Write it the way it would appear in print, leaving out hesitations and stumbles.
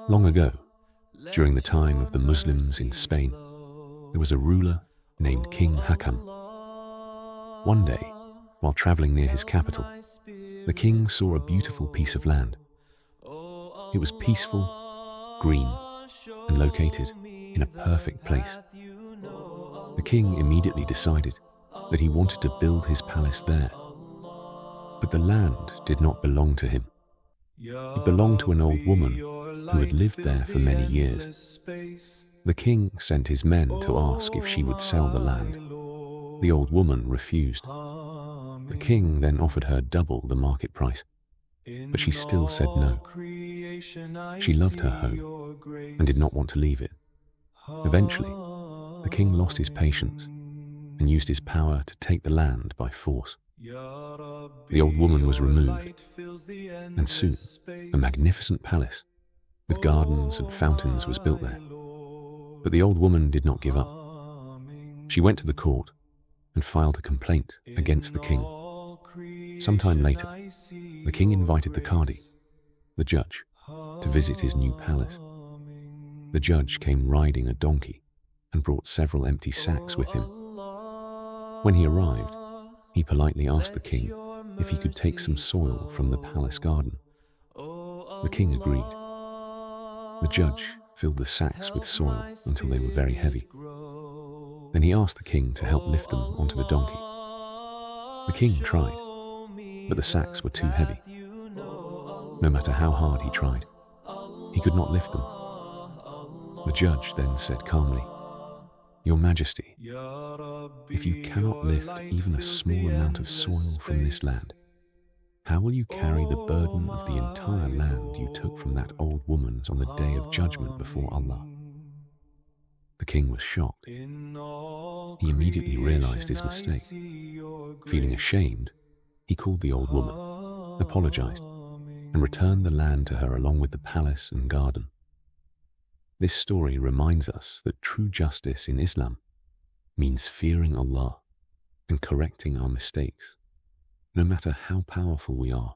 Long ago, during the time of the Muslims in Spain, there was a ruler named King Hakam. One day, while traveling near his capital, the king saw a beautiful piece of land. It was peaceful, green, and located in a perfect place. The king immediately decided that he wanted to build his palace there. But the land did not belong to him. It belonged to an old woman who had lived there for many years. The king sent his men to ask if she would sell the land. The old woman refused. The king then offered her double the market price, but she still said no. She loved her home and did not want to leave it. Eventually, the king lost his patience and used his power to take the land by force. The old woman was removed, and soon a magnificent palace with gardens and fountains was built there. But the old woman did not give up. She went to the court and filed a complaint against the king. Sometime later, the king invited the Qadi, the judge, to visit his new palace. The judge came riding a donkey and brought several empty sacks with him. When he arrived, he politely asked the king if he could take some soil from the palace garden. The king agreed. The judge filled the sacks with soil until they were very heavy. Then he asked the king to help lift them onto the donkey. The king tried, but the sacks were too heavy. No matter how hard he tried, he could not lift them. The judge then said calmly, "Your Majesty, if you cannot lift even a small amount of soil from this land, how will you carry the burden of the entire land you took from that old woman on the day of judgment before Allah?" The king was shocked. He immediately realized his mistake. Feeling ashamed, he called the old woman, apologized, and returned the land to her along with the palace and garden. This story reminds us that true justice in Islam means fearing Allah and correcting our mistakes, no matter how powerful we are.